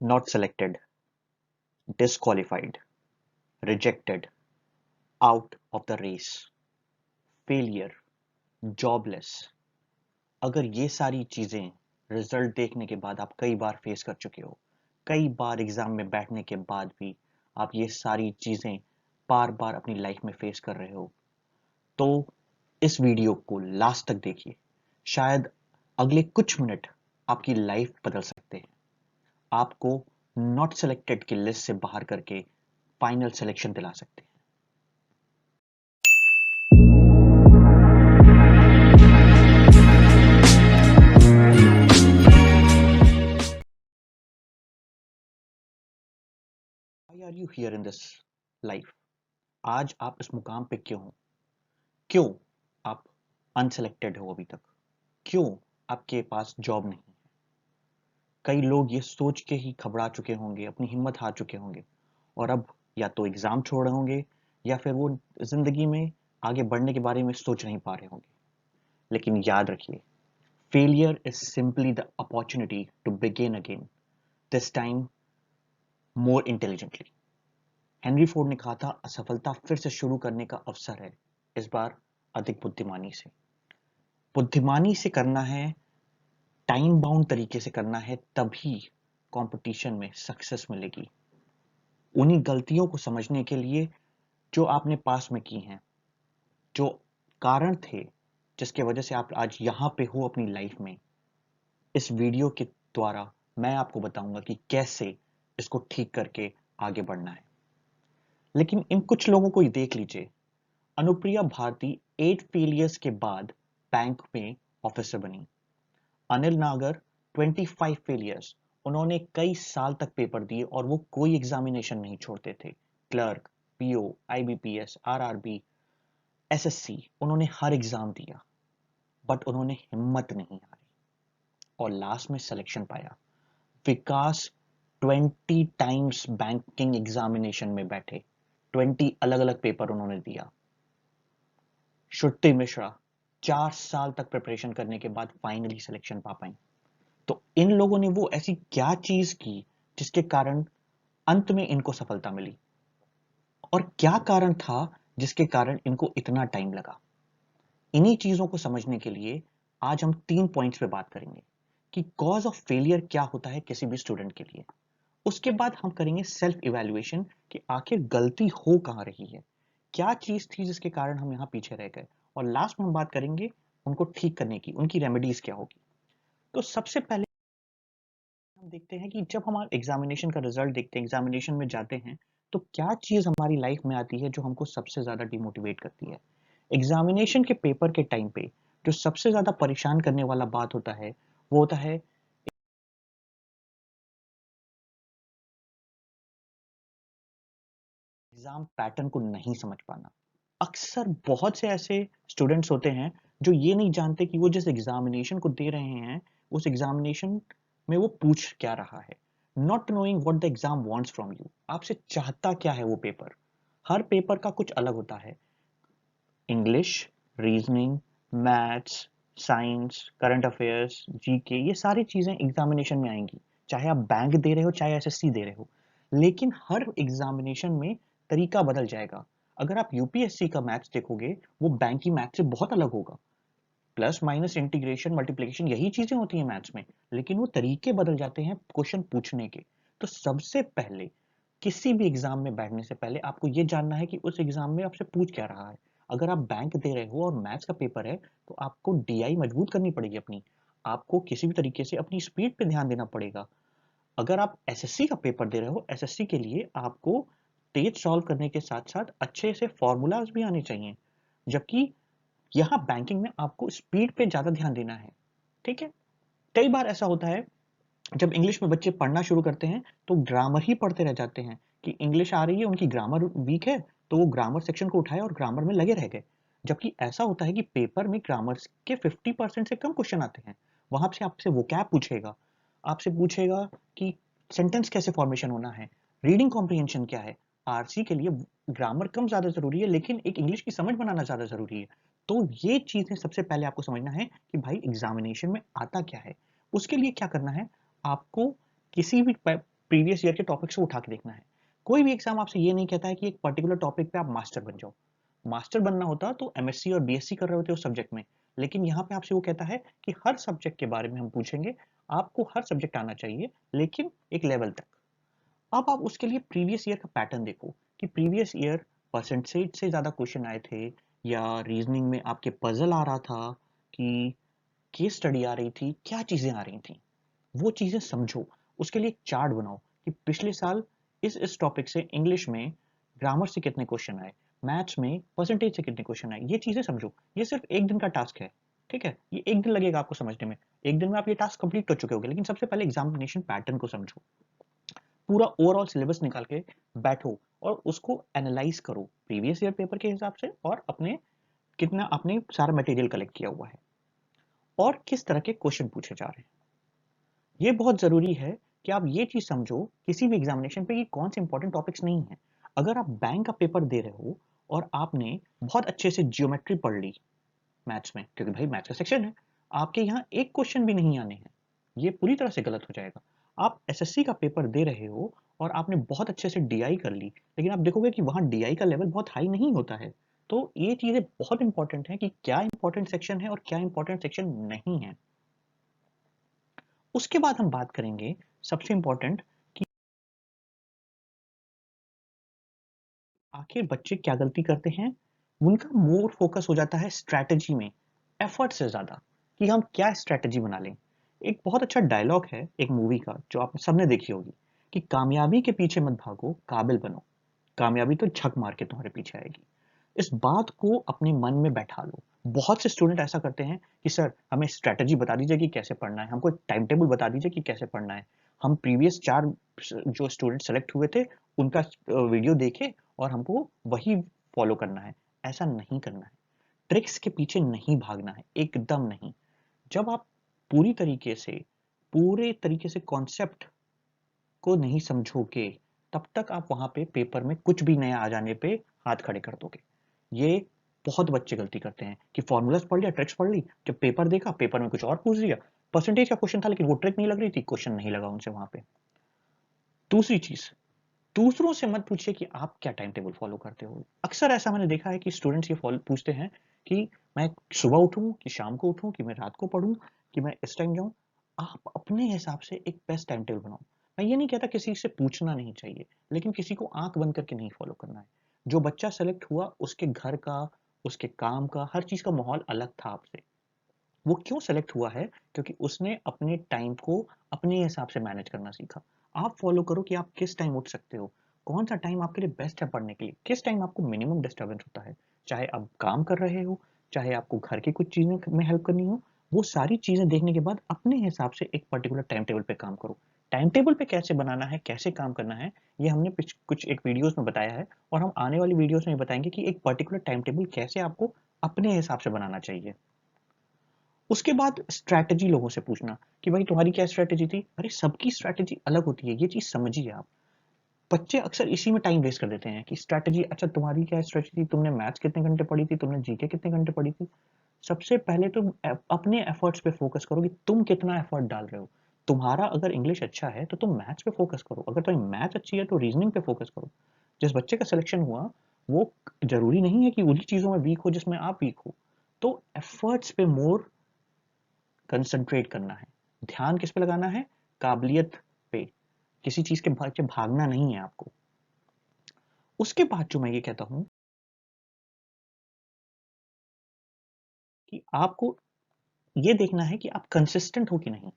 Not selected, disqualified, rejected, out of the race, failure, jobless। अगर ये सारी चीजें रिजल्ट देखने के बाद आप कई बार फेस कर चुके हो, कई बार एग्जाम में बैठने के बाद भी आप ये सारी चीजें बार बार अपनी लाइफ में फेस कर रहे हो, तो इस वीडियो को लास्ट तक देखिए। शायद अगले कुछ मिनट आपकी लाइफ बदल सकते हैं, आपको नॉट सेलेक्टेड की लिस्ट से बाहर करके फाइनल सिलेक्शन दिला सकते हैं। Why are you here in this life? आज आप इस मुकाम पे क्यों हो? क्यों आप अनसेलेक्टेड हो अभी तक? क्यों आपके पास जॉब नहीं है? कई लोग ये सोच के ही घबरा चुके होंगे, अपनी हिम्मत हार चुके होंगे और अब या तो एग्जाम छोड़ रहे होंगे या फिर वो जिंदगी में आगे बढ़ने के बारे में सोच नहीं पा रहे होंगे। लेकिन याद रखिए, failure is simply the opportunity to begin again, this time more intelligently. Henry Ford ने कहा था, असफलता फिर से शुरू करने का अवसर है, इस बार अधिक बुद्धिमानी से। बुद्धिमानी से करना है, टाइम बाउंड तरीके से करना है, तभी कंपटीशन में सक्सेस मिलेगी। उन्हीं गलतियों को समझने के लिए जो आपने पास में की हैं, जो कारण थे जिसके वजह से आप आज यहां पे हो अपनी लाइफ में, इस वीडियो के द्वारा मैं आपको बताऊंगा कि कैसे इसको ठीक करके आगे बढ़ना है। लेकिन इन कुछ लोगों को ही देख लीजिए। अनुप्रिया भारती 8 फेलियर्स के बाद बैंक में ऑफिसर बनी। अनिल नागर 25 फेलियर्स, उन्होंने कई साल तक पेपर दिए और वो कोई एग्जामिनेशन नहीं छोड़ते थे। Clerk, PO, IBPS, RRB, SSC, उन्होंने हर एग्जाम दिया, बट उन्होंने हिम्मत नहीं हारी और लास्ट में सिलेक्शन पाया। विकास 20 टाइम्स बैंकिंग एग्जामिनेशन में बैठे, 20 अलग अलग पेपर उन्होंने दिया। श्रुति मिश्रा 4 साल तक प्रिपरेशन करने के बाद फाइनली सिलेक्शन पा पाई। तो इन लोगों ने वो ऐसी क्या चीज की जिसके कारण अंत में इनको सफलता मिली, और क्या कारण था जिसके कारण इनको इतना टाइम लगा? इन्हीं चीजों को समझने के लिए आज हम 3 पॉइंट्स पे बात करेंगे कि कॉज ऑफ फेलियर क्या होता है किसी भी स्टूडेंट के लिए। उसके बाद हम करेंगे सेल्फ इवैल्यूएशन कि आखिर गलती हो कहां रही है, क्या चीज थी जिसके कारण हम यहां पीछे रह गए, और लास्ट में हम बात करेंगे उनको ठीक करने की, उनकी रेमेडीज क्या होगी। तो सबसे पहले हम देखते हैं कि जब हमारे एग्जामिनेशन का रिजल्ट देखते हैं, एग्जामिनेशन में जाते हैं, तो क्या चीज हमारी लाइफ में आती है जो हमको सबसे ज्यादा डिमोटिवेट करती है। एग्जामिनेशन के पेपर के टाइम पे जो सबसे ज्यादा परेशान करने वाला बात होता है, वो होता है एग्जाम पैटर्न को नहीं समझ पाना। अक्सर बहुत से ऐसे स्टूडेंट्स होते हैं जो ये नहीं जानते कि वो जिस एग्जामिनेशन को दे रहे हैं, उस एग्जामिनेशन में वो पूछ क्या रहा है। Not knowing what the exam wants from you, आपसे चाहता क्या है वो पेपर। हर पेपर का कुछ अलग होता है। English, reasoning, maths, science, current affairs, GK, ये सारी चीजें एग्जामिनेशन में आएंगी, चाहे आप बैंक दे रहे हो चाहे एसएससी दे रहे हो। लेकिन हर एग्जामिनेशन में तरीका बदल जाएगा। अगर आप यूपीएससी का मैथ्स देखोगे, वो बैंक की मैथ से बहुत अलग होगा। प्लस माइनस इंटीग्रेशन मल्टीप्लिकेशन यही चीजें होती हैं मैथ्स में, लेकिन वो तरीके बदल जाते हैं क्वेश्चन पूछने के। तो सबसे पहले किसी भी एग्जाम में बैठने से पहले आपको ये जानना है कि उस एग्जाम में आपसे पूछ क्या रहा है। अगर आप बैंक दे रहे हो और मैथ्स का पेपर है, तो आपको डीआई मजबूत करनी पड़ेगी अपनी। आपको किसी भी तरीके से अपनी स्पीड पे ध्यान देना पड़ेगा। अगर आप एसएससी का पेपर दे रहे हो, एसएससी के लिए आपको तेज सॉल्व करने के साथ साथ अच्छे से फॉर्मूलाज भी आने चाहिए, जबकि यहाँ बैंकिंग में आपको स्पीड पे ज्यादा ध्यान देना है। ठीक है। कई बार ऐसा होता है, जब इंग्लिश में बच्चे पढ़ना शुरू करते हैं तो ग्रामर ही पढ़ते रह जाते हैं कि इंग्लिश आ रही है, उनकी ग्रामर वीक है, तो वो ग्रामर सेक्शन को उठाए और ग्रामर में लगे रह गए। जबकि ऐसा होता है कि पेपर में ग्रामर के 50% से कम क्वेश्चन आते हैं। वहां से आपसे वोकैब पूछेगा, आपसे पूछेगा कि सेंटेंस कैसे फॉर्मेशन होना है, रीडिंग कॉम्प्रिहेंशन क्या है। आरसी के लिए ग्रामर कम ज्यादा जरूरी है, लेकिन एक इंग्लिश की समझ बनाना ज्यादा जरूरी है। तो ये चीजें सबसे पहले आपको समझना है कि भाई एग्जामिनेशन में आता क्या है। उसके लिए क्या करना है, आपको किसी भी प्रीवियस ईयर के टॉपिक से उठा के देखना है। कोई भी एग्जाम आपसे ये नहीं कहता है कि एक पर्टिकुलर टॉपिक पे आप मास्टर बन जाओ। मास्टर बनना होता तो एमएससी और बीएससी कर रहे होते उस सब्जेक्ट में, लेकिन यहाँ पे आपसे वो कहता है कि हर सब्जेक्ट के बारे में हम पूछेंगे, आपको हर सब्जेक्ट आना चाहिए, लेकिन एक लेवल तक। अब आप उसके लिए प्रीवियस ईयर का पैटर्न देखो कि प्रीवियस ईयर परसेंटेज से ज्यादा क्वेश्चन आए थे, या रीजनिंग में आपके पजल आ रहा था, कि केस स्टडी आ रही थी, क्या चीजें आ रही थी, वो चीजें समझो। उसके लिए एक चार्ट बनाओ कि पिछले साल इस टॉपिक से इंग्लिश में ग्रामर से कितने क्वेश्चन आए, मैथ्स में परसेंटेज से कितने क्वेश्चन आए, ये चीजें समझो। ये सिर्फ एक दिन का टास्क है, ठीक है, ये एक दिन लगेगा आपको समझने में। एक दिन में आप ये टास्क कंप्लीट कर चुके होगे, लेकिन सबसे पहले एग्जामिनेशन पैटर्न को समझो, पूरा ओवरऑल सिलेबस निकाल के बैठो और उसको एनालाइज करो प्रीवियस ईयर पेपर के हिसाब से, और अपने कितना आपने सारा मटेरियल कलेक्ट किया हुआ है और किस तरह के क्वेश्चन पूछे जा रहे हैं। ये बहुत जरूरी है कि आप ये चीज समझो किसी भी एग्जामिनेशन पे कि कौन से इंपॉर्टेंट टॉपिक्स नहीं है। अगर आप बैंक का पेपर दे रहे हो और आपने बहुत अच्छे से जियोमेट्री पढ़ ली मैथ्स में, क्योंकि भाई मैथ्स का सेक्शन है, आपके यहाँ एक क्वेश्चन भी नहीं आने हैं, ये पूरी तरह से गलत हो जाएगा। आप एसएससी का पेपर दे रहे हो और आपने बहुत अच्छे से डीआई कर ली, लेकिन आप देखोगे कि वहां डीआई का लेवल बहुत हाई नहीं होता है। तो ये चीजें बहुत इंपॉर्टेंट है कि क्या इंपॉर्टेंट सेक्शन है और क्या इंपॉर्टेंट सेक्शन नहीं है। उसके बाद हम बात करेंगे सबसे इंपॉर्टेंट कि आखिर बच्चे क्या गलती करते हैं। उनका मोर फोकस हो जाता है स्ट्रैटेजी में, एफर्ट से ज्यादा, कि हम क्या स्ट्रैटेजी बना लें। एक बहुत अच्छा डायलॉग है एक मूवी का जो आप सबने देखी होगी, कि कामयाबी के पीछे मत भागो, काबिल बनो, कामयाबी तो झक मार के तुम्हारे पीछे आएगी। इस बात को अपने मन में बैठा लो। बहुत से स्टूडेंट ऐसा करते हैं कि सर हमें स्ट्रैटेजी बता दीजिए कि कैसे पढ़ना है, हमको टाइम टेबल बता दीजिए कि कैसे पढ़ना है। हम प्रीवियस 4 जो स्टूडेंट सेलेक्ट हुए थे उनका वीडियो देखे और हमको वही फॉलो करना है। ऐसा नहीं करना है, ट्रिक्स के पीछे नहीं भागना है, एकदम नहीं। जब आप पूरी तरीके से पूरे तरीके से कॉन्सेप्ट को नहीं समझोगे, तब तक आप वहां पे पेपर में कुछ भी नया आ जाने पे हाथ खड़े कर दोगे। ये बहुत बच्चे गलती करते हैं कि फॉर्मूलाज पढ़ लिया, ट्रिक्स पढ़ ली, जब पेपर देखा पेपर में कुछ और पूछ दिया। परसेंटेज का क्वेश्चन था लेकिन वो ट्रिक नहीं लग रही थी, क्वेश्चन नहीं लगा उनसे वहां पे। दूसरी चीज, दूसरों से मत पूछिए कि आप क्या टाइम टेबल फॉलो करते हो। अक्सर ऐसा मैंने देखा है कि स्टूडेंट्स ये पूछते हैं कि मैं सुबह उठूं कि शाम को उठूं, कि मैं रात को पढूं, कि मैं इस टाइम जाऊं। आप अपने हिसाब से एक बेस्ट टाइम टेबल बनाओ। मैं ये नहीं कहता किसी से पूछना नहीं चाहिए, लेकिन किसी को आंख बंद करके नहीं फॉलो करना है। जो बच्चा सेलेक्ट हुआ उसके घर का, उसके काम का, हर चीज का माहौल अलग था आपसे। वो क्यों सेलेक्ट हुआ है? क्योंकि उसने अपने टाइम को अपने हिसाब से मैनेज करना सीखा। आप फॉलो करो कि आप किस टाइम उठ सकते हो, कौन सा टाइम आपके लिए बेस्ट है पढ़ने के लिए, किस टाइम आपको मिनिमम डिस्टर्बेंस होता है, चाहे आप काम कर रहे हो, चाहे आपको घर की कुछ चीजें में हेल्प करनी हो। वो सारी चीजें देखने के बाद अपने हिसाब से एक पर्टिकुलर टाइम टेबल पे काम करो। टाइम टेबल पे कैसे बनाना है, कैसे काम करना है, ये हमने कुछ एक वीडियोस में बताया है, और हम आने वाली वीडियोस में बताएंगे कि एक पर्टिकुलर टाइम टेबल कैसे आपको अपने हिसाब से बनाना चाहिए। उसके बाद स्ट्रैटेजी लोगों से पूछना कि भाई तुम्हारी क्या स्ट्रैटेजी थी। अरे सबकी स्ट्रैटेजी अलग होती है, ये चीज समझिए आप। बच्चे अक्सर इसी में टाइम वेस्ट कर देते हैं कि स्ट्रैटेजी, अच्छा तुम्हारी क्या स्ट्रैटेजी थी, तुमने मैथ्स कितने घंटे पढ़ी थी, तुमने जीके कितने घंटे पढ़ी थी। सबसे पहले तुम अपने एफर्ट्स पे फोकस करो कि तुम कितना एफर्ट डाल रहे हो। तुम्हारा अगर इंग्लिश अच्छा है तो तुम मैथ्स पे फोकस करो, अगर तुम्हारी मैथ अच्छी है तो रीजनिंग पे फोकस करो। जिस बच्चे का सिलेक्शन हुआ वो जरूरी नहीं है कि उन्हीं चीजों में वीक हो जिसमें आप वीक हो। तो एफर्ट्स पे मोर कंसंट्रेट करना है, ध्यान किस पे लगाना है, काबिलियत पे, किसी चीज के पीछे भागना नहीं है आपको। उसके बाद जो मैं ये कहता हूं कि आपको ये देखना है कि आप कंसिस्टेंट हो कि नहीं।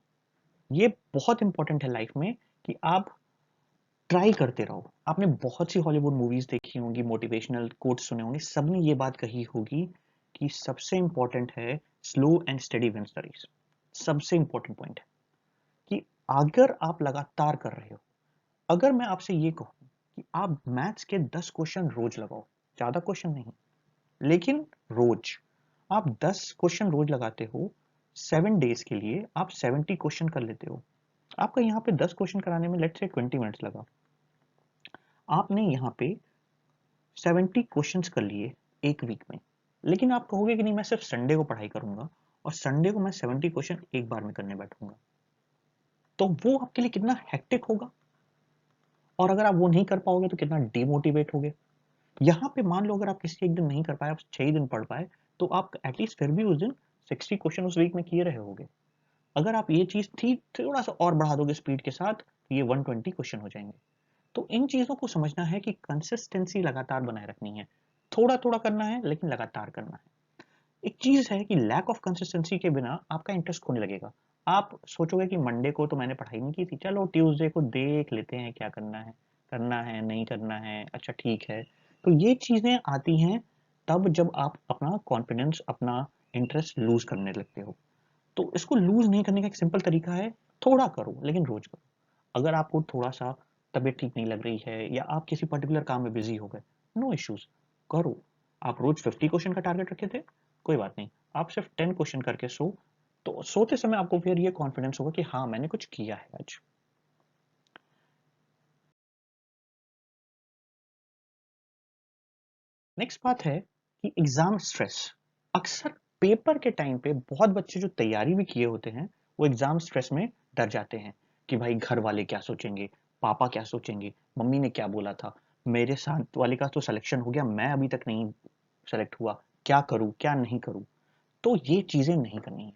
ये बहुत इंपॉर्टेंट है लाइफ में कि आप ट्राई करते रहो। आपने बहुत सी हॉलीवुड मूवीज देखी होंगी, मोटिवेशनल कोट्स सुने होंगे, सबने ये बात कही होगी कि सबसे इंपॉर्टेंट है slow and steady wins the race. सबसे इंपॉर्टेंट पॉइंट है कि अगर आप लगातार कर रहे हो, अगर मैं आपसे ये कहूं कि आप मैथ्स के 10 क्वेश्चन रोज लगाओ, ज्यादा क्वेश्चन नहीं, लेकिन रोज आप 10 क्वेश्चन रोज लगाते हो, 7 डेज के लिए आप 70 क्वेश्चन कर लेते हो। आपका यहाँ पे 10 क्वेश्चन कराने में लेट्स से 20 मिनट्स लगा, आपने यहाँ पे 70 क्वेश्चंस कर लिए एक वीक में। लेकिन आप कहोगे कि नहीं मैं सिर्फ संडे को पढ़ाई करूंगा और संडे को मैं 70 क्वेश्चन एक बार में करने बैठूंगा, तो वो आपके लिए कितना हेक्टिक होगा। और अगर आप वो नहीं कर पाओगे तो कितना डिमोटिवेट होगे। यहाँ पे मान लो अगर आप किसी एक दिन नहीं कर पाए, आप 6 दिन पढ़ पाए, तो आप एटलीस्ट फिर भी उस दिन 60 क्वेश्चन उस वीक में किए रहे होगे। अगर आप ये चीज थी थोड़ा सा और बढ़ा दोगे स्पीड के साथ, तो ये 120 क्वेश्चन हो जाएंगे। तो इन चीजों को समझना है कि कंसिस्टेंसी लगातार बनाए रखनी है। थोड़ा थोड़ा करना है लेकिन लगातार करना है। एक चीज है कि लैक ऑफ कंसिस्टेंसी के बिना आपका इंटरेस्ट खोने लगेगा। आप सोचोगे कि मंडे को तो मैंने पढ़ाई नहीं की थी, चलो ट्यूसडे को देख लेते हैं क्या करना है नहीं करना है, अच्छा ठीक है। तो ये चीजें आती हैं तब जब आप अपना कॉन्फिडेंस, अपना इंटरेस्ट लूज करने लगते हो। तो इसको लूज नहीं करने का एक सिंपल तरीका है, थोड़ा करो लेकिन रोज करो। अगर आपको थोड़ा सा तबीयत ठीक नहीं लग रही है या आप किसी पर्टिकुलर काम में बिजी हो गए, नो इश्यूज, करो। आप रोज 50 क्वेश्चन का टारगेट रखे थे, कोई बात नहीं, आप सिर्फ 10 क्वेश्चन करके सो। तो सोते समय आपको फिर ये कॉन्फिडेंस होगा कि हाँ मैंने कुछ किया है आज। नेक्स्ट बात है कि एग्जाम स्ट्रेस। अक्सर पेपर के टाइम पे बहुत बच्चे जो तैयारी भी किए होते हैं, वो एग्जाम स्ट्रेस में डर जाते हैं कि भाई घर वाले क्या सोचेंगे, पापा क्या सोचेंगे, मम्मी ने क्या बोला था, मेरे साथ वाले का तो सिलेक्शन हो गया, मैं अभी तक नहीं सेलेक्ट हुआ, क्या करूं क्या नहीं करूं। तो ये चीजें नहीं करनी है।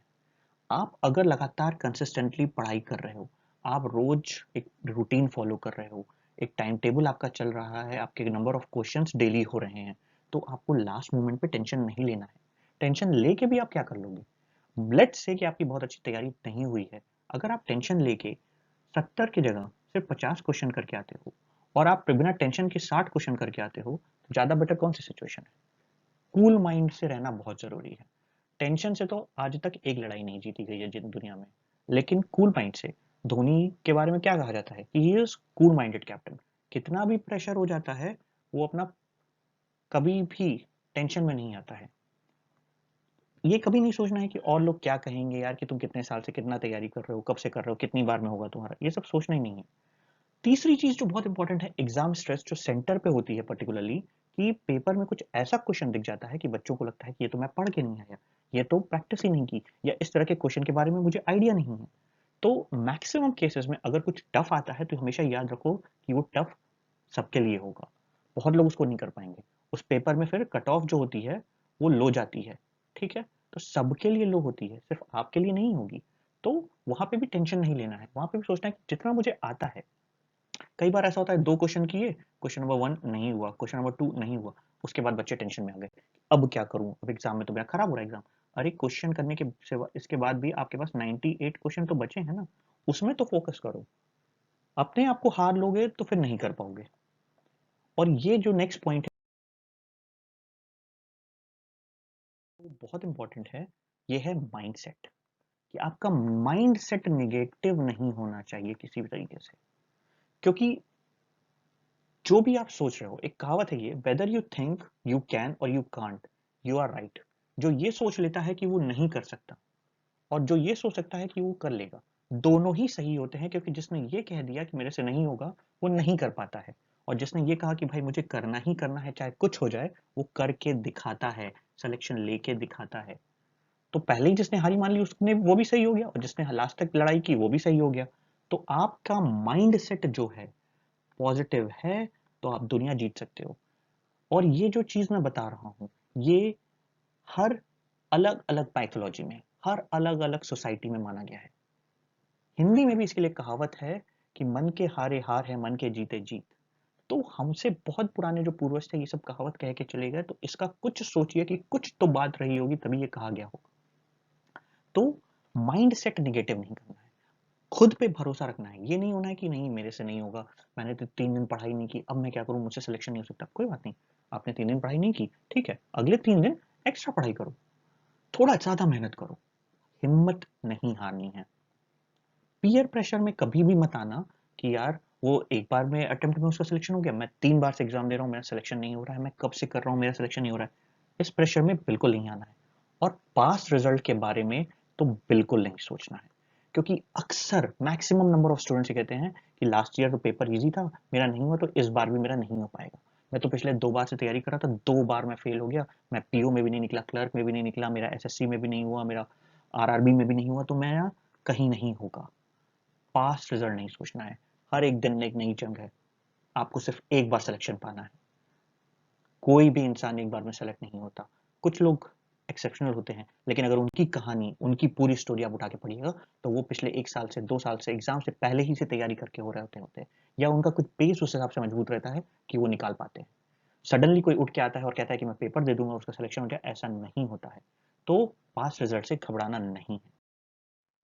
आप अगर लगातार कंसिस्टेंटली पढ़ाई कर रहे हो, आप रोज एक रूटीन फॉलो कर रहे हो, एक टाइम टेबल आपका चल रहा है, आपके नंबर ऑफ क्वेश्चंस डेली हो रहे हैं, तो आपको लास्ट मोमेंट पे टेंशन नहीं लेना है। टेंशन लेके भी आप क्या कर लोगे। लेट्स से कि आपकी बहुत अच्छी तैयारी नहीं हुई है, अगर आप टेंशन लेके 70 की जगह सिर्फ 50 क्वेश्चन करके आते हो और आप बिना टेंशन के 60 क्वेश्चन करके आते हो, तो ज्यादा बेटर कौन सी सिचुएशन है। कूल माइंड से रहना बहुत जरूरी है। टेंशन से तो आज तक एक लड़ाई नहीं जीती गई है जिन दुनिया में, लेकिन कूल माइंड से। धोनी के बारे में क्या कहा जाता है कि he is cool minded captain. कितना भी प्रेशर हो जाता है, वो अपना कभी भी टेंशन में नहीं आता है। ये कभी नहीं सोचना है कि और लोग क्या कहेंगे यार, कि तुम कितने साल से कितना तैयारी कर रहे हो, कब से कर रहे हो, कितनी बार में होगा तुम्हारा, ये सब सोचना ही नहीं है। तीसरी चीज जो बहुत इंपॉर्टेंट है, एग्जाम स्ट्रेस जो सेंटर पे होती है पर्टिकुलरली, कि पेपर में कुछ ऐसा क्वेश्चन दिख जाता है कि बच्चों को लगता है कि ये तो मैं पढ़ के नहीं आया, ये तो प्रैक्टिस ही नहीं की, या इस तरह के क्वेश्चन के बारे में मुझे आइडिया नहीं है। तो मैक्सिमम केसेस में अगर कुछ टफ आता है तो हमेशा याद रखो कि वो टफ सबके लिए होगा। बहुत लोग उसको नहीं कर पाएंगे। उस पेपर में फिर कट ऑफ जो होती है वो लो जाती है। ठीक है, तो सबके लिए लो होती है, सिर्फ आपके लिए नहीं होगी। तो वहां पे भी टेंशन नहीं लेना है, वहां पे भी सोचना है कि जितना मुझे आता है। कई बार ऐसा होता है, 2 क्वेश्चन किए, क्वेश्चन नंबर 1 नहीं हुआ, क्वेश्चन नंबर 2 नहीं हुआ, उसके बाद बच्चे टेंशन में आ गए, अब क्या करूं, अब एग्जाम में तो मेरा खराब हो रहा है एग्जाम। अरे क्वेश्चन करने के सिवा इसके बाद भी आपके पास 98 क्वेश्चन तो बचे हैं ना, उसमें तो फोकस करो। अपने आप को हार लोगे तो फिर नहीं कर पाओगे। और ये जो नेक्स्ट पॉइंट है वो बहुत इंपॉर्टेंट है, ये है माइंडसेट। कि आपका माइंडसेट निगेटिव नहीं होना चाहिए किसी भी तरीके से। क्योंकि जो भी आप सोच रहे हो, एक कहावत है ये, whether you think you can or you can't, you are right. जो ये सोच लेता है कि वो नहीं कर सकता, और जो ये सोच सकता है कि वो कर लेगा, दोनों ही सही होते हैं। क्योंकि जिसने ये कह दिया कि मेरे से नहीं होगा, वो नहीं कर पाता है। और जिसने ये कहा कि भाई मुझे करना ही करना है चाहे कुछ हो जाए, वो करके दिखाता है, सिलेक्शन लेके दिखाता है। तो पहले ही जिसने हारी मान ली उसने वो भी सही हो गया, और जिसने लास्ट तक लड़ाई की वो भी सही हो गया। तो आपका माइंड सेट जो है पॉजिटिव है, तो आप दुनिया जीत सकते हो। और ये जो चीज मैं बता रहा हूं, ये हर अलग अलग पैथोलॉजी में, हर अलग अलग सोसाइटी में माना गया है। हिंदी में भी इसके लिए कहावत है कि मन के हारे हार है, मन के जीते जीत। तो हमसे बहुत पुराने जो पूर्वज थे, ये सब कहावत कह के चले गए, तो इसका कुछ सोचिए कि कुछ तो बात रही होगी तभी ये कहा गया होगा। तो माइंड सेट निगेटिव नहीं करना है, खुद पे भरोसा रखना है। ये नहीं होना है कि नहीं मेरे से नहीं होगा, मैंने तो 3 दिन पढ़ाई नहीं की, अब मैं क्या करूं, मुझसे सिलेक्शन नहीं हो सकता। कोई बात नहीं, आपने 3 दिन पढ़ाई नहीं की, ठीक है, अगले 3 दिन एक्स्ट्रा पढ़ाई करो, थोड़ा ज्यादा मेहनत करो, हिम्मत नहीं हारनी है। पीयर प्रेशर में कभी भी मत आना कि यार वो एक बार में अटेम्प्ट में उसका सिलेक्शन हो गया, मैं 3 बार से एग्जाम दे रहा हूँ, मेरा सिलेक्शन नहीं हो रहा है, मैं कब से कर रहा हूँ, मेरा सिलेक्शन नहीं हो रहा है। इस प्रेशर में बिल्कुल नहीं आना है। और पास रिजल्ट के बारे में तो बिल्कुल नहीं सोचना है। क्योंकि अक्सर मैक्सिमम नंबर ऑफ स्टूडेंट्स कहते हैं कि लास्ट ईयर तो पेपर इजी था, मेरा नहीं हुआ, तो इस बार भी मेरा नहीं हो पाएगा। मैं तो पिछले 2 बार से तैयारी कर रहा था, 2 बार मैं फेल हो गया, मैं पीओ में भी नहीं निकला, क्लर्क में भी नहीं निकला, मेरा एसएससी में भी नहीं हुआ, मेरा आरआरबी में भी नहीं हुआ, तो मैं कहीं नहीं होगा। पास्ट रिजल्ट नहीं सोचना है, हर एक दिन एक नई जंग है। आपको सिर्फ एक बार सिलेक्शन पाना है। कोई भी इंसान एक बार में सेलेक्ट नहीं होता। कुछ लोग एक्सेप्शनल होते हैं, लेकिन अगर उनकी कहानी, उनकी पूरी स्टोरी आप उठा के पढ़िएगा तो वो पिछले 1 साल से 2 साल से एग्जाम से पहले ही से तैयारी करके हो रहे होते हैं, या उनका कुछ बेस उस हिसाब से मजबूत रहता है कि वो निकाल पाते हैं। सडनली कोई उठ के आता है और कहता है कि मैं पेपर दे दूंगा, उसका सिलेक्शन हो जाए, ऐसा नहीं होता है। तो पास्ट रिजल्ट से घबराना नहीं है।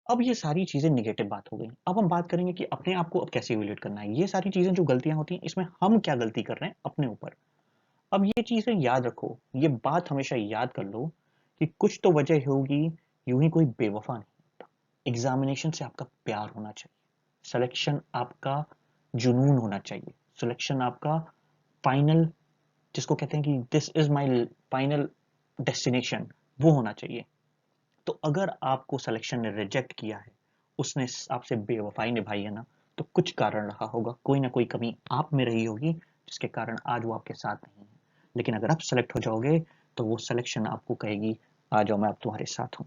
अब ये सारी चीजें निगेटिव बात हो गई। अब हम बात करेंगे कि अपने आप को अब कैसे इवेल्युएट करना है। ये सारी चीजें जो गलतियां होती हैं, इसमें हम क्या गलती कर रहे हैं अपने ऊपर। अब ये चीजें याद रखो, ये बात हमेशा याद कर लो कि कुछ तो वजह होगी, यूं ही कोई बेवफा नहीं होता। एग्जामिनेशन से आपका प्यार होना चाहिए, सिलेक्शन आपका जुनून होना चाहिए, सिलेक्शन आपका फाइनल, जिसको कहते हैं कि this is my final destination, वो होना चाहिए। तो अगर आपको सिलेक्शन ने रिजेक्ट किया है, उसने आपसे बेवफाई निभाई है ना, तो कुछ कारण रहा होगा, कोई ना कोई कमी आप में रही होगी, जिसके कारण आज वो आपके साथ नहीं है। लेकिन अगर आप सेलेक्ट हो जाओगे तो वो सिलेक्शन आपको कहेगी आ जाओ, मैं अब तुम्हारे साथ हूँ।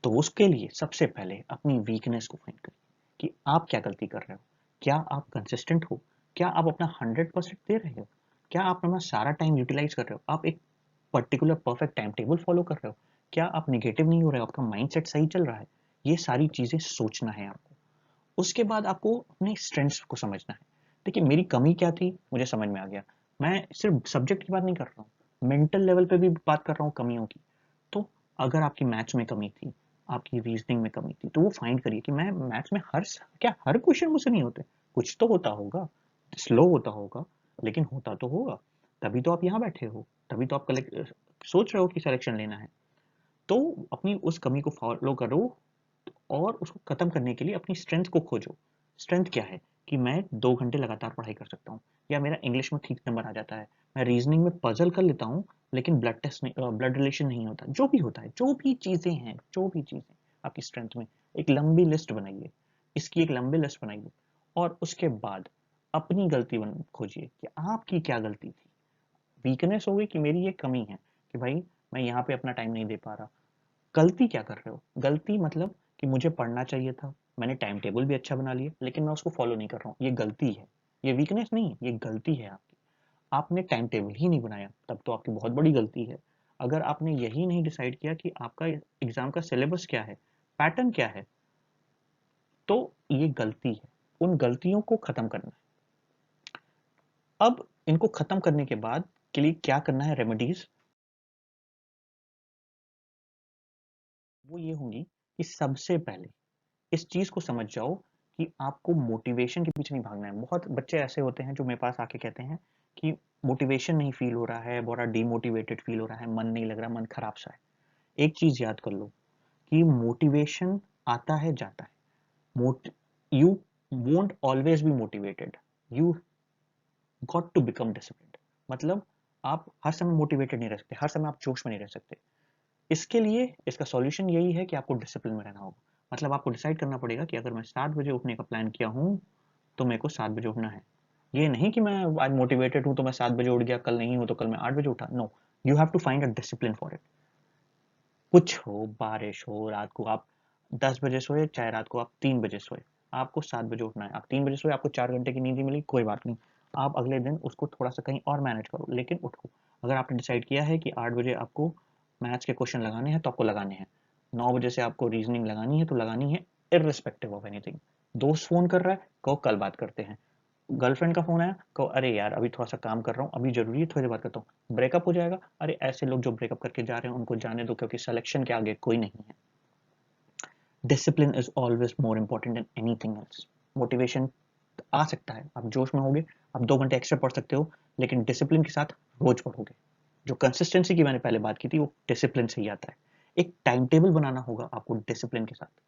तो उसके लिए सबसे पहले अपनी वीकनेस को फाइंड करिए कि आप क्या गलती कर रहे हो। क्या आप कंसिस्टेंट हो? क्या आप अपना 100% दे रहे हो? क्या आप अपना सारा टाइम यूटिलाइज कर रहे हो? आप एक particular perfect time table follow कर रहे हो? क्या आप निगेटिव नहीं हो रहे हो? आपका माइंडसेट सही चल रहा है? ये सारी चीजें सोचना है आपको। उसके बाद आपको अपने स्ट्रेंथ्स को समझना है। देखिए, मेरी कमी क्या थी मुझे समझ में आ गया। मैं सिर्फ सब्जेक्ट की बात नहीं कर रहा हूँ, मेंटल लेवल पे भी बात कर रहा हूँ कमियों की। तो अगर आपकी मैथ्स में कमी थी, आपकी रीजनिंग में कमी थी, तो वो फाइंड करिए कि मैं मैथ्स में क्या हर क्वेश्चन मुझसे नहीं होते? कुछ तो होता होगा, स्लो होता होगा, लेकिन होता तो होगा। तभी तो आप यहाँ बैठे हो, तभी तो आप कलेक्ट सोच रहे हो कि सिलेक्शन लेना है। तो अपनी उस कमी को फॉलो करो और उसको खत्म करने के लिए अपनी स्ट्रेंथ को खोजो। स्ट्रेंथ क्या है? कि मैं 2 घंटे लगातार पढ़ाई कर सकता हूँ, या मेरा इंग्लिश में ठीक नंबर आ जाता है, मैं रीजनिंग में पजल कर लेता हूँ, लेकिन ब्लड टेस्ट नहीं, ब्लड रिलेशन नहीं होता। जो भी होता है, जो भी चीजें हैं, जो भी चीजें आपकी स्ट्रेंथ में, एक लंबी लिस्ट बनाइए, इसकी एक लंबी लिस्ट बनाइए। और उसके बाद अपनी गलती खोजिए कि आपकी क्या गलती थी। वीकनेस हो गई कि मेरी ये कमी है कि भाई मैं यहाँ पे अपना टाइम नहीं दे पा रहा। गलती क्या कर रहे हो? गलती मतलब कि मुझे पढ़ना चाहिए था, मैंने टाइम टेबल भी अच्छा बना लिया, लेकिन मैं उसको फॉलो नहीं कर रहा हूँ। ये गलती है, ये वीकनेस नहीं है, ये गलती है आपकी। आपने टाइम टेबल ही नहीं बनाया, तब तो आपकी बहुत बड़ी गलती है। अगर आपने यही नहीं डिसाइड किया कि आपका एग्जाम का सिलेबस क्या है, पैटर्न क्या है, तो ये गलती है। उन गलतियों को खत्म करना है। अब इनको खत्म करने के बाद के लिए क्या करना है, रेमेडीज वो ये होंगी कि सबसे पहले इस चीज को समझ जाओ कि आपको मोटिवेशन के पीछे नहीं भागना है। बहुत बच्चे ऐसे होते हैं जो मेरे पास आके कहते हैं कि मोटिवेशन नहीं फील हो रहा है, बड़ा डिमोटिवेटेड फील हो रहा है, मन नहीं लग रहा, मन खराब सा है। एक चीज याद कर लो कि मोटिवेशन आता है जाता है। मोट you won't always be motivated, you got to become disciplined. मतलब आप हर समय मोटिवेटेड नहीं रह सकते, हर समय आप जोश में नहीं रह सकते। इसके लिए इसका सॉल्यूशन यही है कि आपको डिसिप्लिन में रहना होगा। मतलब आपको डिसाइड करना पड़ेगा कि अगर मैं 7 बजे उठने का प्लान किया हूँ तो मेरे को 7 बजे उठना है। ये नहीं कि मैं आज मोटिवेटेड हूँ तो मैं 7 बजे उठ गया, कल नहीं हूँ तो कल मैं 8 बजे उठा। No, you have to find a discipline for it. कुछ हो, बारिश हो, रात को आप 10 बजे सोए, चाहे रात को आप 3 बजे सोए, आपको 7 बजे उठना है। आप 3 बजे सोए, आपको 4 घंटे की नींद ही मिली, कोई बात नहीं। आप अगले दिन उसको थोड़ा सा कहीं और मैनेज करो, लेकिन उठो। अगर आपने डिसाइड किया है कि 8 बजे आपको मैथ्स के क्वेश्चन लगाने हैं तो आपको लगाने हैं, 9 बजे से आपको रीजनिंग लगानी है तो लगानी है, इररिस्पेक्टिव ऑफ एनीथिंग। दोस्त फोन कर रहा है, कहो कल बात करते हैं। गर्लफ्रेंड का फोन आया, कहो अरे यार अभी थोड़ा सा काम कर रहा हूँ, अभी जरूरी है, थोड़ी देर बात करता हूँ। ब्रेकअप हो जाएगा, अरे ऐसे लोग जो ब्रेकअप करके जा रहे हैं उनको जाने दो, क्योंकि सिलेक्शन के आगे कोई नहीं है। Discipline is always more important than anything else. Motivation आ सकता है, आप जोश में होगे, आप 2 घंटे एक्स्ट्रा पढ़ सकते हो, लेकिन डिसिप्लिन के साथ रोज पढ़ोगे। जो कंसिस्टेंसी की मैंने पहले बात की थी, वो डिसिप्लिन से ही आता है। एक टाइम टेबल बनाना होगा आपको डिसिप्लिन के साथ,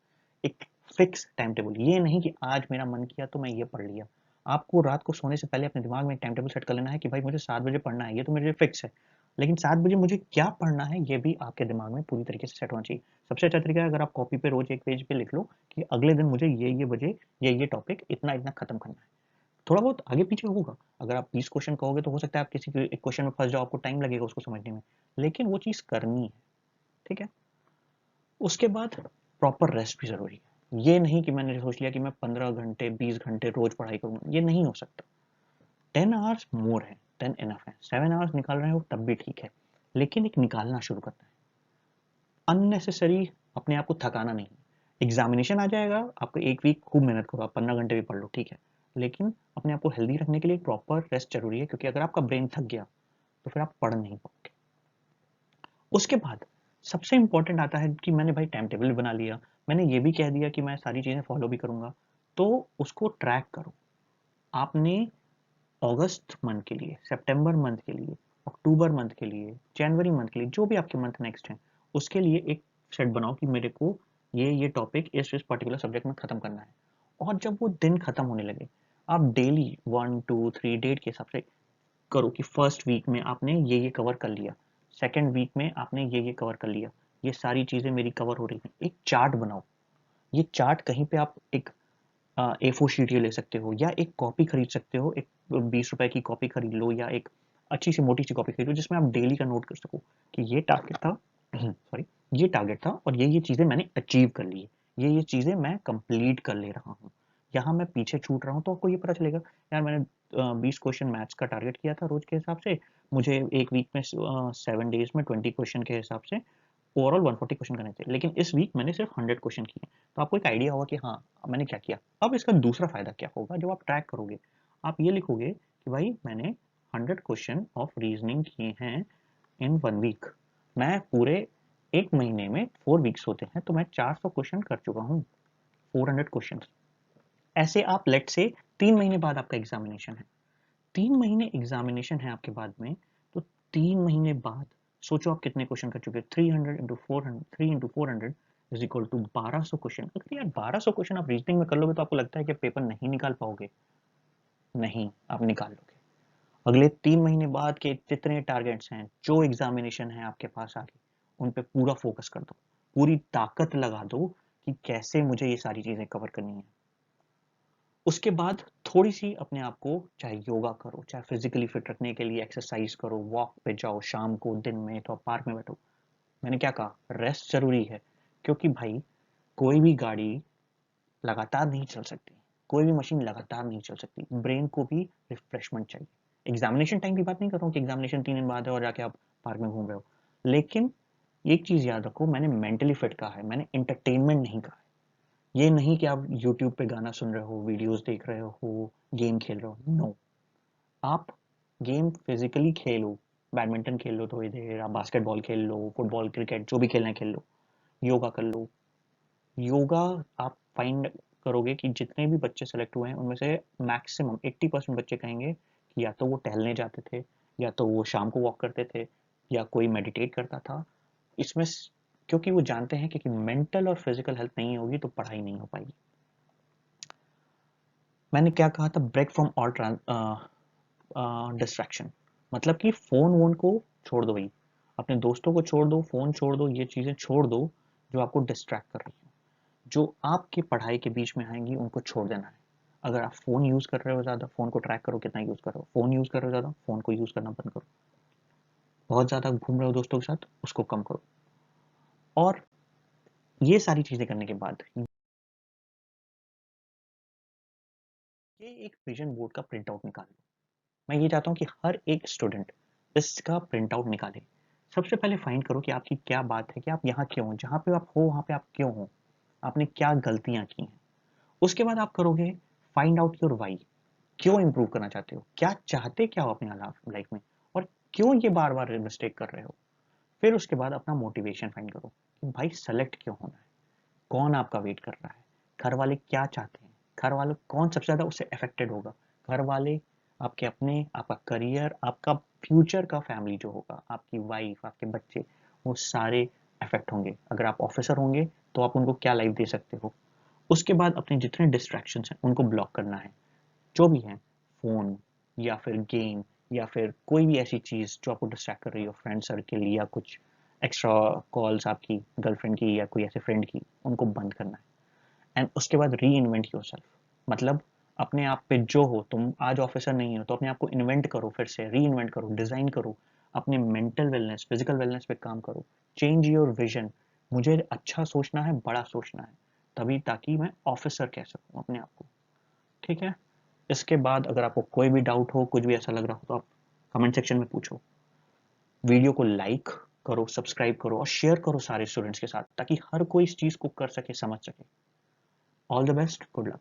एक फिक्स टाइम टेबल। ये नहीं कि आज मेरा मन किया तो मैं ये पढ़ लिया। आपको रात को सोने से पहले अपने दिमाग में एक टाइम टेबल सेट कर लेना है कि भाई मुझे 7 बजे पढ़ना है, ये तो मेरे लिए फिक्स है। लेकिन 7 बजे मुझे क्या पढ़ना है, ये भी आपके दिमाग में पूरी तरीके से सेट होना चाहिए। सबसे अच्छा तरीका है, अगर आप कॉपी पे रोज एक पेज पे लिख लो कि अगले दिन मुझे ये बजे ये टॉपिक इतना इतना खत्म करना है। थोड़ा बहुत आगे पीछे होगा, अगर आप 20 क्वेश्चन कहोगे तो हो सकता है आप किसी एक क्वेश्चन में फंस जाओ, आपको टाइम लगेगा उसको समझने में, लेकिन वो चीज करनी है। ठीक है। उसके बाद प्रॉपर रेस्ट भी जरूरी है। ये नहीं कि मैंने सोच लिया कि मैं 15 घंटे 20 घंटे रोज पढ़ाई करूंगा, ये नहीं हो सकता। 10 आवर्स मोर है, 10 इनफ है, 7 आवर्स निकाल रहे हो तब भी ठीक है, लेकिन एक निकालना शुरू करना है। अननेसेसरी अपने आप को थकाना नहीं। एग्जामिनेशन आ जाएगा, आपको एक वीक खूब मेहनत करो, आप 15 घंटे भी पढ़ लो, ठीक है, लेकिन अपने आप को हेल्दी रखने के लिए प्रॉपर रेस्ट जरूरी है, क्योंकि अगर आपका ब्रेन थक गया तो फिर आप पढ़ नहीं पाओगे। उसके बाद सबसे इंपॉर्टेंट आता है कि मैंने भाई टाइम टेबल बना लिया, मैंने ये भी कह दिया कि मैं सारी चीज़ें फॉलो भी करूंगा, तो उसको ट्रैक करो। आपने अगस्त मंथ के लिए, सितंबर मंथ के लिए, अक्टूबर मंथ के लिए, जनवरी मंथ के लिए, जो भी आपके मंथ नेक्स्ट हैं, उसके लिए एक सेट बनाओ कि मेरे को ये टॉपिक इस पर्टिकुलर सब्जेक्ट में खत्म करना है। और जब वो दिन खत्म होने लगे, आप डेली 1 2 3 डेट के हिसाब से करो कि फर्स्ट वीक में आपने ये कवर कर लिया, सेकेंड वीक में आपने ये कवर कर लिया, ये सारी चीजें मेरी कवर हो रही हैं। एक चार्ट बनाओ। ये चार्ट कहीं पे आप एक A4 शीट ये ले सकते हो, या एक कॉपी खरीद सकते हो, एक 20 रुपए की कॉपी खरीद लो, या एक अच्छी सी मोटी सी कॉपी खरीद लो, जिसमें आप डेली का नोट कर सको कि ये टारगेट था, सॉरी, ये टारगेट था और ये चीजें मैंने अचीव कर ली है, ये चीजें मैं कंप्लीट कर ले रहा हूँ, यहाँ मैं पीछे छूट रहा हूँ, तो आपको ये पता चलेगा यार मैंने 20 क्वेश्चन मैथ्स का टारगेट किया था रोज के हिसाब से, मुझे एक वीक में 7 डेज में 20 क्वेश्चन के हिसाब से ओवरऑल 140 क्वेश्चन करने थे, लेकिन इस वीक मैंने सिर्फ 100 क्वेश्चन किए। तो आपको एक आइडिया होगा कि हाँ मैंने क्या किया। अब इसका दूसरा फायदा क्या होगा, जब आप ट्रैक करोगे, आप ये लिखोगे कि भाई मैंने 100 क्वेश्चन ऑफ रीजनिंग किए हैं इन 1 वीक। मैं पूरे एक महीने में 4 वीक्स होते हैं, तो मैं 400 क्वेश्चन कर चुका हूँ, 400 क्वेश्चन। ऐसे आप लेट से 3 महीने बाद आपका एग्जामिनेशन है, 3 महीने एग्जामिनेशन है आपके बाद में, तो 3 महीने बाद सोचो आप कितने क्वेश्चन कर चुके हो। 300 into 400, 3 into 400 is equal to 1200 question. अगर यार 1200 क्वेश्चन आप रीजनिंग में कर लोगे, तो आपको लगता है कि पेपर नहीं निकाल पाओगे? नहीं, आप निकाल लोगे। अगले 3 महीने बाद के जितने टारगेट्स हैं, जो एग्जामिनेशन है आपके पास आगे, उन पे पूरा फोकस कर दो, पूरी ताकत लगा दो कि कैसे मुझे ये सारी चीजें कवर करनी है। उसके बाद थोड़ी सी अपने आप को, चाहे योगा करो, चाहे फिजिकली फिट रखने के लिए एक्सरसाइज करो, वॉक पे जाओ, शाम को दिन में तो पार्क में बैठो। मैंने क्या कहा, रेस्ट जरूरी है, क्योंकि भाई कोई भी गाड़ी लगातार नहीं चल सकती, कोई भी मशीन लगातार नहीं चल सकती, ब्रेन को भी रिफ्रेशमेंट चाहिए। एग्जामिनेशन टाइम की बात नहीं कर रहा हूँ कि एग्जामिनेशन 3 दिन बाद है और जाके आप पार्क में घूम रहे हो, लेकिन एक चीज याद रखो, मैंने मेंटली फिट कहा है, मैंने इंटरटेनमेंट नहीं कहा है। ये नहीं कि आप यूट्यूब पे गाना सुन रहे हो, वीडियोस देख रहे हो, गेम खेल रहे हो, नो। आप गेम फिजिकली खेलो, बैडमिंटन खेल लो थोड़ी देर, आप बास्केटबॉल खेल लो, फुटबॉल क्रिकेट जो भी खेलना है खेल लो, योगा कर लो। योगा आप फाइंड करोगे कि जितने भी बच्चे सेलेक्ट हुए हैं, उनमें से मैक्सिमम 80% बच्चे कहेंगे कि या तो वो टहलने जाते थे, या तो वो शाम को वॉक करते थे, या कोई मेडिटेट करता था। इसमें क्योंकि वो जानते हैं कि मेंटल और फिजिकल हेल्थ नहीं होगी तो पढ़ाई नहीं हो पाएगी। मैंने क्या कहा था, ब्रेक फ्रॉम ऑल डिस्ट्रैक्शन, मतलब कि फोन वोन को छोड़ दो भाई, अपने दोस्तों को छोड़ दो, फोन छोड़ दो, ये चीजें छोड़ दो जो आपको डिस्ट्रैक्ट कर रही है, जो आपके पढ़ाई के बीच में आएंगी उनको छोड़ देना है। अगर आप फोन यूज कर रहे हो ज्यादा, फोन को ट्रैक करो कितना यूज कर रहे हो, फोन यूज कर रहे हो ज्यादा, फोन को यूज करना बंद करो। बहुत ज्यादा घूम रहे हो दोस्तों के साथ, उसको कम करो। और ये सारी चीजें करने के बाद ये एक विजन बोर्ड का प्रिंट आउट निकाल लो। मैं ये चाहता हूँ कि हर एक स्टूडेंट इसका प्रिंट आउट निकाले। सबसे पहले फाइंड करो कि आपकी क्या बात है, कि आप यहाँ क्यों हो, जहाँ पे आप हो वहाँ पे आप क्यों हो, आपने क्या गलतियां की हैं। उसके बाद आप करोगे फाइंड आउट योर वाई, क्यों इंप्रूव करना चाहते हो, क्या चाहते क्या हो अपनी लाइफ में, और क्यों ये बार बार मिस्टेक कर रहे हो। फिर उसके बाद अपना मोटिवेशन फाइंड करो कि भाई सेलेक्ट क्यों होना है, कौन आपका वेट कर रहा है, घर वाले क्या चाहते हैं, घर वाले कौन सबसे ज्यादा उससे अफेक्टेड होगा, घर वाले, आपके अपने, आपका करियर, आपका फ्यूचर का फैमिली जो होगा, आपकी वाइफ, आपके बच्चे, वो सारे अफेक्ट होंगे। अगर आप ऑफिसर होंगे तो आप उनको क्या लाइफ दे सकते हो। उसके बाद अपने जितने डिस्ट्रैक्शंस हैं उनको ब्लॉक करना है, जो भी है, फोन या फिर गेम या फिर कोई भी ऐसी चीज जो आपको डिस्ट्रैक्ट कर रही हो, फ्रेंड सर्किल या कुछ एक्स्ट्रा कॉल्स आपकी गर्लफ्रेंड की या कोई ऐसे फ्रेंड की, उनको बंद करना है। एंड उसके बाद री इन्वेंट योर सेल्फ, मतलब अपने आप पे जो हो, तुम आज ऑफिसर नहीं हो तो अपने आप को इन्वेंट करो, फिर से री इन्वेंट करो, डिजाइन करो, अपने मेंटल वेलनेस, फिजिकल वेलनेस पे काम करो। चेंज योर विजन, मुझे अच्छा सोचना है, बड़ा सोचना है, तभी ताकि मैं ऑफिसर कह सकूं अपने आप को। ठीक है, इसके बाद अगर आपको कोई भी डाउट हो, कुछ भी ऐसा लग रहा हो, तो आप कमेंट सेक्शन में पूछो। वीडियो को लाइक करो, सब्सक्राइब करो और शेयर करो सारे स्टूडेंट्स के साथ, ताकि हर कोई इस चीज़ को कर सके, समझ सके। All the best, good luck.